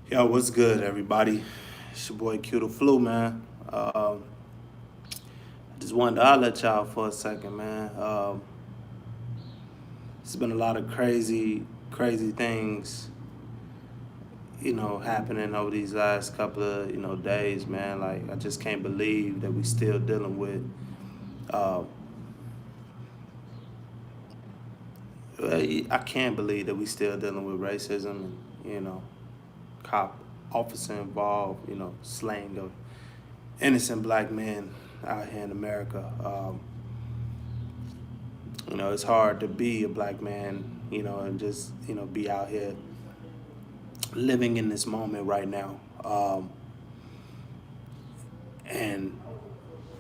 Yo, what's good, everybody? It's your boy Q the Flu, man. I just wanted to holler at y'all for a second, man. It's been a lot of crazy things, happening over these last couple of, days, man. Like, I just can't believe that we still dealing with, uh, I can't believe that we still dealing with racism and, cop officer involved, slaying of innocent black men out here in America. It's hard to be a black man, and just, be out here living in this moment right now. And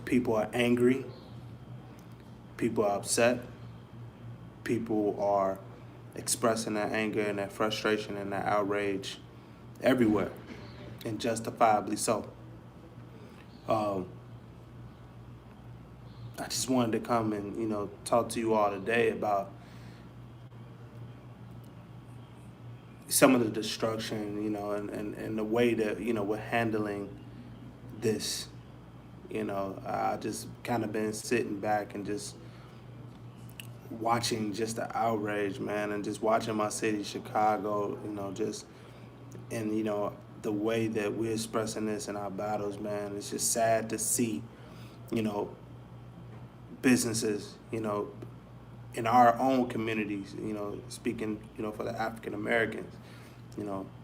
people are angry, people are upset, people are expressing their anger and their frustration and their outrage everywhere, and justifiably so. Um, I just wanted to come and, talk to you all today about some of the destruction, and the way that, we're handling this. I just kind of been sitting back and just watching just the outrage, man, and just watching my city, Chicago, just, and, the way that we're expressing this in our battles, man. It's just sad to see, you know, businesses, in our own communities, speaking, for the African Americans,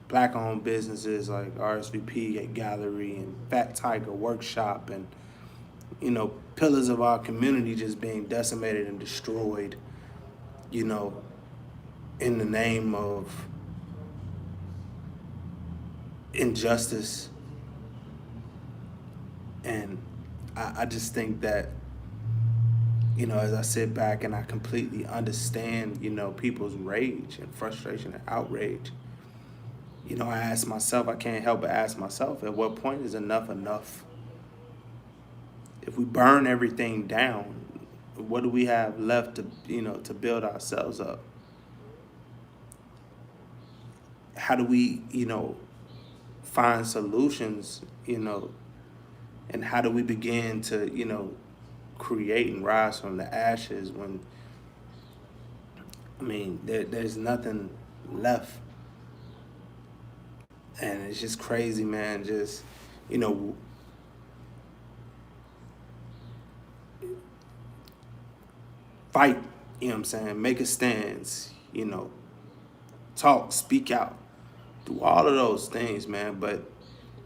black owned businesses like RSVP Gallery and Fat Tiger Workshop and, pillars of our community just being decimated and destroyed, you know, in the name of injustice. And I just think that, as I sit back and I completely understand, people's rage and frustration and outrage, I ask myself, I can't help but ask myself, at what point is enough enough? If we burn everything down, what do we have left to, to build ourselves up? How do we, find solutions, and how do we begin to, create and rise from the ashes when, there's nothing left? And it's just crazy, man. Just, you know, fight, what I'm saying? Make a stance, talk, speak out, do all of those things, man. But,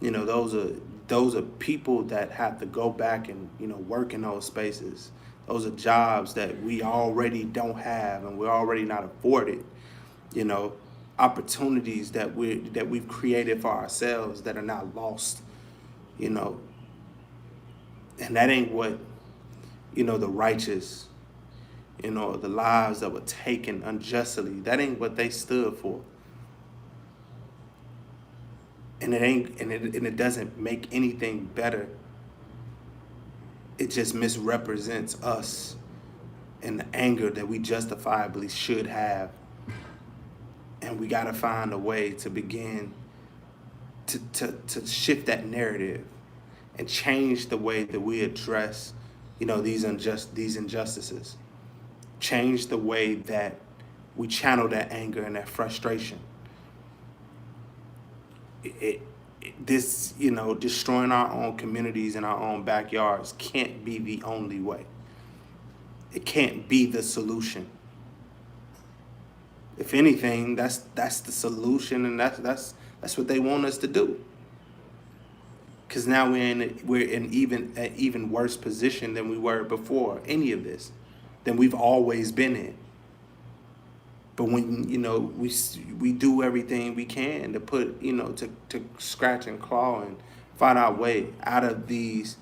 those are people that have to go back and, work in those spaces. Those are jobs that we already don't have and we're already not afforded, you know, opportunities that we've created for ourselves that are not lost, you know. And that ain't what, the righteous, the lives that were taken unjustly, that ain't what they stood for. And it doesn't make anything better. It just misrepresents us and the anger that we justifiably should have. And we gotta find a way to begin to shift that narrative and change the way that we address, these injustices. Change the way that we channel that anger and that frustration. This, destroying our own communities and our own backyards can't be the only way. It can't be the solution. If anything, that's the solution, and that's what they want us to do. Because now we're in even an even worse position than we were before any of this, than we've always been in. But when, we do everything we can to put, to scratch and claw and find our way out of these,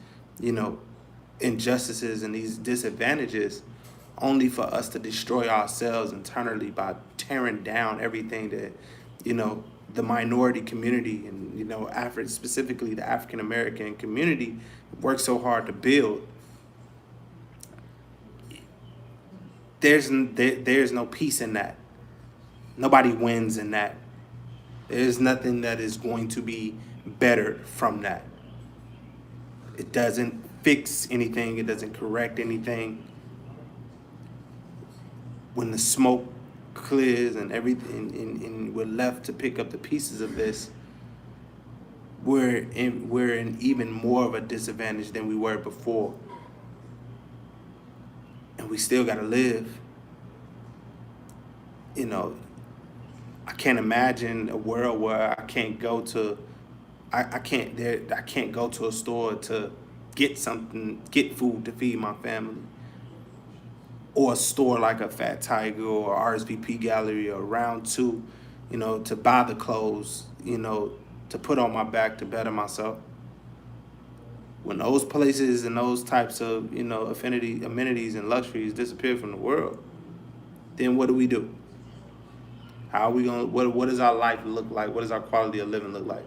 injustices and these disadvantages, only for us to destroy ourselves internally by tearing down everything that, the minority community and, specifically the African American community worked so hard to build. There's no peace in that. Nobody wins in that. There's nothing that is going to be better from that. It doesn't fix anything. It doesn't correct anything. When the smoke clears and everything, and we're left to pick up the pieces of this, we're in even more of a disadvantage than we were before, and we still got to live. You know, I can't imagine a world where I can't go to, I can't go to a store to get food to feed my family, or a store like a Fat Tiger or RSVP Gallery or Round Two, to buy the clothes, to put on my back to better myself. When those places and those types of, affinity amenities and luxuries disappear from the world, then what do we do? How are we gonna? What does our life look like? What does our quality of living look like?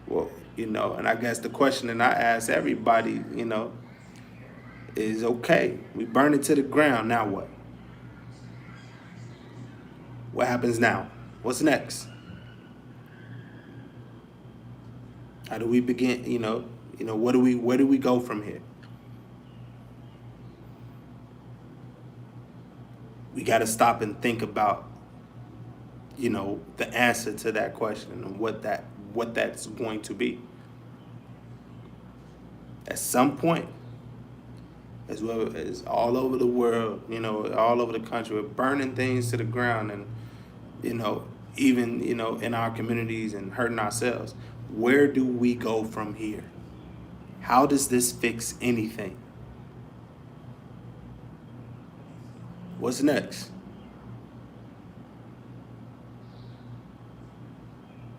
Well, and I guess the question that I ask everybody, is okay. We burn it to the ground. Now what? What happens now? What's next? How do we begin? Where do we go from here? We got to stop and think about, the answer to that question and what that's going to be. At some point, as well as all over the world, all over the country, we're burning things to the ground, and you know, even in our communities, and hurting ourselves. Where do we go from here? How does this fix anything? What's next?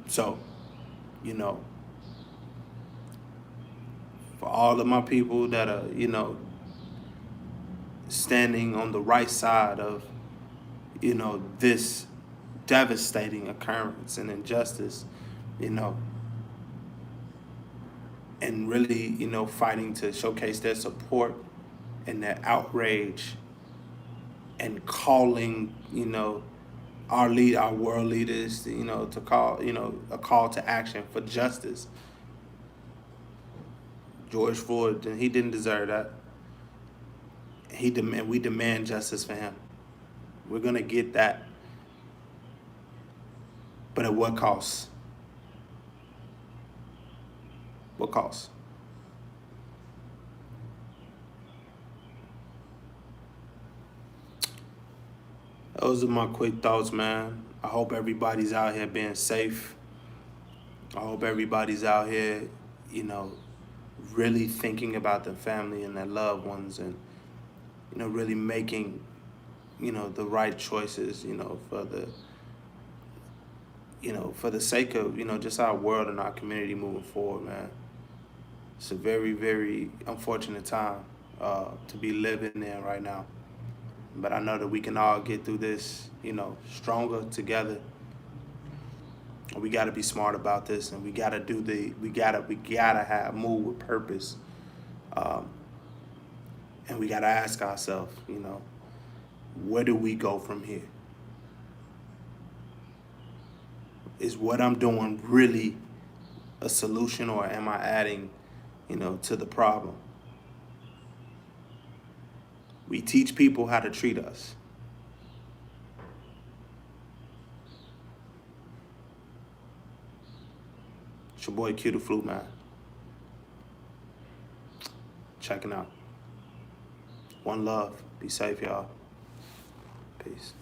So, you know, for all of my people that are, standing on the right side of, this devastating occurrence and injustice, you know, and really, fighting to showcase their support and their outrage, and calling, our world leaders, to call, a call to action for justice. George Floyd, he didn't deserve that. We demand justice for him. We're gonna get that, but at what cost? What cost? Those are my quick thoughts, man. I hope everybody's out here being safe. I hope everybody's out here, you know, really thinking about their family and their loved ones, and really making, the right choices, for the sake of, just our world and our community moving forward, man. It's a very, very unfortunate time to be living in right now. But I know that we can all get through this, stronger together. We got to be smart about this, and we got to we gotta have move with purpose, um, and we got to ask ourselves, where do we go from here? Is what I'm doing really a solution, or am I adding, to the problem? We teach people how to treat us. It's your boy Q the Flute Man. Checking out. One love. Be safe, y'all. Peace.